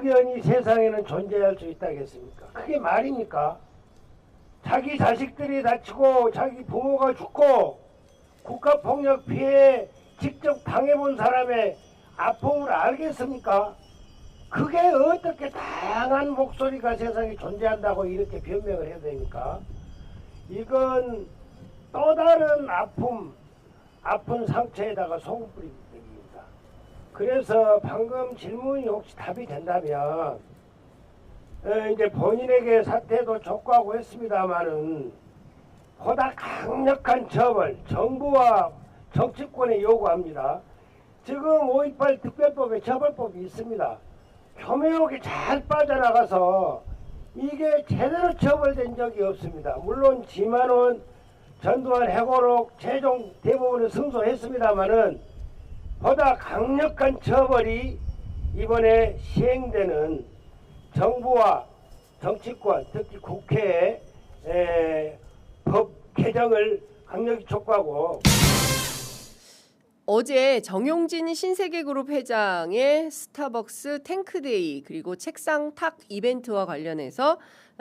의견이 세상에는 존재할 수 있다겠습니까? 그게 말입니까? 자기 자식들이 다치고 자기 부모가 죽고 국가폭력 피해 직접 당해본 사람의 아픔을 알겠습니까? 그게 어떻게 다양한 목소리가 세상에 존재한다고 이렇게 변명을 해야 됩니까? 이건 또 다른 아픈 상처에다가 소금 뿌리기 때문입니다. 그래서 방금 질문이 혹시 답이 된다면 이제 본인에게 사퇴도 촉구하고 했습니다마는 보다 강력한 처벌, 정부와 정치권에 요구합니다. 지금 5.18 특별법에 처벌법이 있습니다. 교묘하게 잘 빠져나가서 이게 제대로 처벌된 적이 없습니다. 물론 지만원, 전두환, 해고록, 최종 대부분은 승소했습니다마는 보다 강력한 처벌이 이번에 시행되는 정부와 정치권, 특히 국회의 법 개정을 강력히 촉구하고. 어제 정용진 신세계그룹 회장의 스타벅스 탱크데이 그리고 책상 탁 이벤트와 관련해서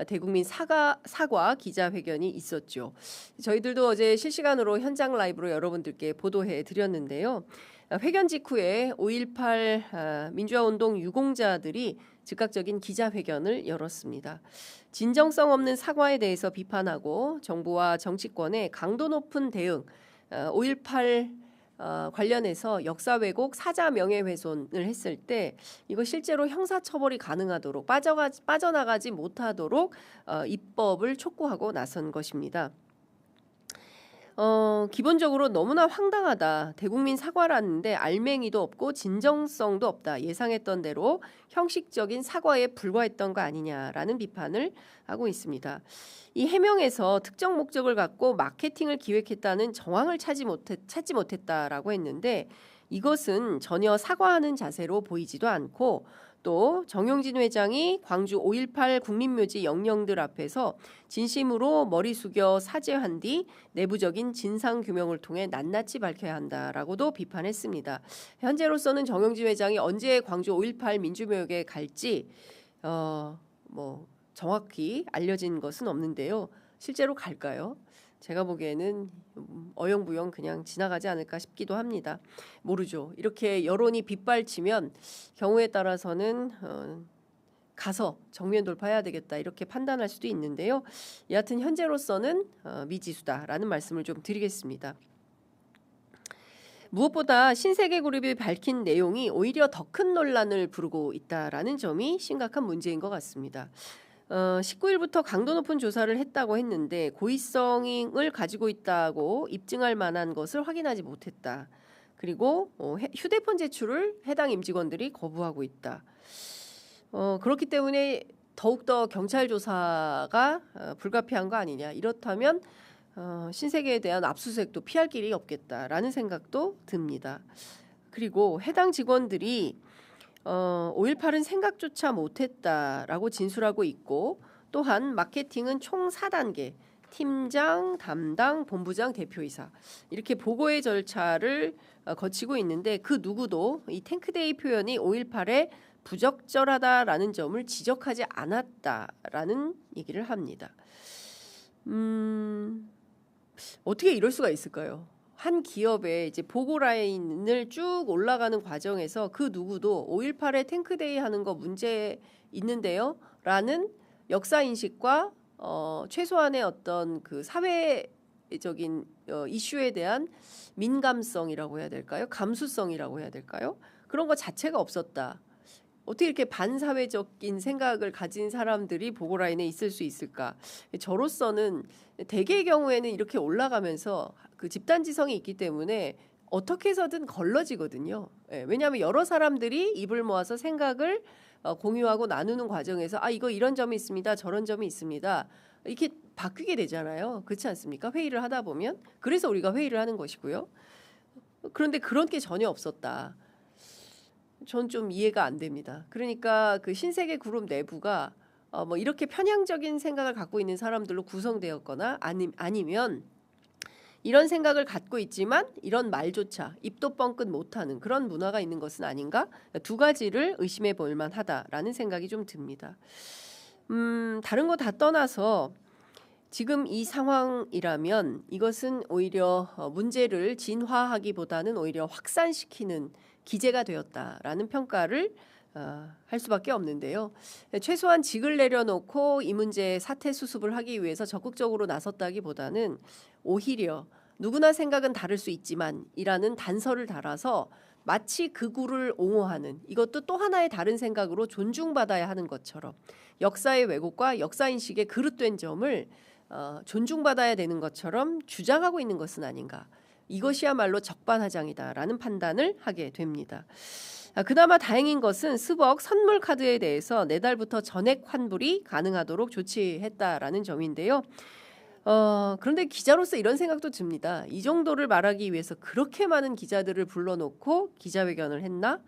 대국민 사과 기자회견이 있었죠. 저희들도 어제 실시간으로 현장 라이브로 여러분들께 보도해 드렸는데요. 회견 직후에 5.18 민주화운동 유공자들이 즉각적인 기자회견을 열었습니다. 진정성 없는 사과에 대해서 비판하고 정부와 정치권의 강도 높은 대응, 5.18 관련해서 역사 왜곡, 사자 명예훼손을 했을 때 이거 실제로 형사처벌이 가능하도록 빠져나가지 못하도록 입법을 촉구하고 나선 것입니다. 기본적으로 너무나 황당하다. 대국민 사과라는데 알맹이도 없고 진정성도 없다. 예상했던 대로 형식적인 사과에 불과했던 거 아니냐라는 비판을 하고 있습니다. 이 해명에서 특정 목적을 갖고 마케팅을 기획했다는 정황을 찾지 못했다라고 했는데 이것은 전혀 사과하는 자세로 보이지도 않고 또 정용진 회장이 광주 5.18 국립묘지 영령들 앞에서 진심으로 머리 숙여 사죄한 뒤 내부적인 진상규명을 통해 낱낱이 밝혀야 한다라고도 비판했습니다. 현재로서는 정용진 회장이 언제 광주 5.18 민주묘역에 갈지 정확히 알려진 것은 없는데요. 실제로 갈까요? 제가 보기에는 어영부영 그냥 지나가지 않을까 싶기도 합니다. 모르죠. 이렇게 여론이 빗발치면 경우에 따라서는 가서 정면 돌파해야 되겠다 이렇게 판단할 수도 있는데요. 여하튼 현재로서는 미지수다라는 말씀을 좀 드리겠습니다. 무엇보다 신세계그룹이 밝힌 내용이 오히려 더 큰 논란을 부르고 있다라는 점이 심각한 문제인 것 같습니다. 19일부터 강도 높은 조사를 했다고 했는데 고의성을 가지고 있다고 입증할 만한 것을 확인하지 못했다. 그리고 휴대폰 제출을 해당 임직원들이 거부하고 있다. 그렇기 때문에 더욱더 경찰 조사가 불가피한 거 아니냐. 이렇다면 신세계에 대한 압수수색도 피할 길이 없겠다라는 생각도 듭니다. 그리고 해당 직원들이 5.18은 생각조차 못했다라고 진술하고 있고 또한 마케팅은 총 4단계 팀장, 담당, 본부장, 대표이사 이렇게 보고의 절차를 거치고 있는데 그 누구도 이 탱크데이 표현이 5.18에 부적절하다라는 점을 지적하지 않았다라는 얘기를 합니다. 어떻게 이럴 수가 있을까요? 한 기업의 이제 보고 라인을 쭉 올라가는 과정에서 그 누구도 5.18에 탱크데이 하는 거 문제 있는데요? 라는 역사 인식과 최소한의 어떤 그 사회적인 이슈에 대한 민감성이라고 해야 될까요? 감수성이라고 해야 될까요? 그런 거 자체가 없었다. 어떻게 이렇게 반사회적인 생각을 가진 사람들이 보고 라인에 있을 수 있을까? 저로서는 대개의 경우에는 이렇게 올라가면서 그 집단지성이 있기 때문에 어떻게 해서든 걸러지거든요. 왜냐하면 여러 사람들이 입을 모아서 생각을 공유하고 나누는 과정에서 이거 이런 점이 있습니다. 저런 점이 있습니다. 이렇게 바뀌게 되잖아요. 그렇지 않습니까? 회의를 하다 보면. 그래서 우리가 회의를 하는 것이고요. 그런데 그런 게 전혀 없었다. 전 좀 이해가 안 됩니다. 그러니까 그 신세계 그룹 내부가 이렇게 편향적인 생각을 갖고 있는 사람들로 구성되었거나 아니면 이런 생각을 갖고 있지만 이런 말조차 입도 뻥끗 못하는 그런 문화가 있는 것은 아닌가? 두 가지를 의심해 볼 만하다라는 생각이 좀 듭니다. 다른 거 다 떠나서 지금 이 상황이라면 이것은 오히려 문제를 진화하기보다는 오히려 확산시키는 기제가 되었다라는 평가를 할 수밖에 없는데요. 최소한 직을 내려놓고 이 문제의 사태 수습을 하기 위해서 적극적으로 나섰다기보다는 오히려 누구나 생각은 다를 수 있지만 이라는 단서를 달아서 마치 극우를 옹호하는 이것도 또 하나의 다른 생각으로 존중받아야 하는 것처럼 역사의 왜곡과 역사인식의 그릇된 점을 존중받아야 되는 것처럼 주장하고 있는 것은 아닌가. 이것이야말로 적반하장이다라는 판단을 하게 됩니다. 그나마 다행인 것은 스벅 선물 카드에 대해서 내달부터 전액 환불이 가능하도록 조치했다라는 점인데요. 그런데 기자로서 이런 생각도 듭니다. 이 정도를 말하기 위해서 그렇게 많은 기자들을 불러놓고 기자회견을 했나?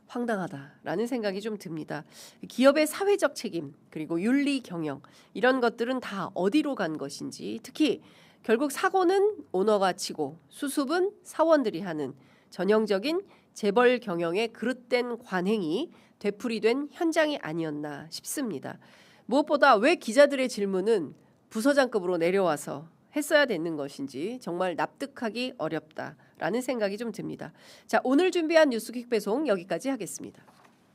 황당하다라는 생각이 좀 듭니다. 기업의 사회적 책임 그리고 윤리 경영 이런 것들은 다 어디로 간 것인지 특히 결국 사고는 오너가 치고 수습은 사원들이 하는 전형적인 재벌 경영의 그릇된 관행이 되풀이된 현장이 아니었나 싶습니다. 무엇보다 왜 기자들의 질문은 부서장급으로 내려와서 했어야 되는 것인지 정말 납득하기 어렵다라는 생각이 좀 듭니다. 자, 오늘 준비한 뉴스 퀵 배송 여기까지 하겠습니다.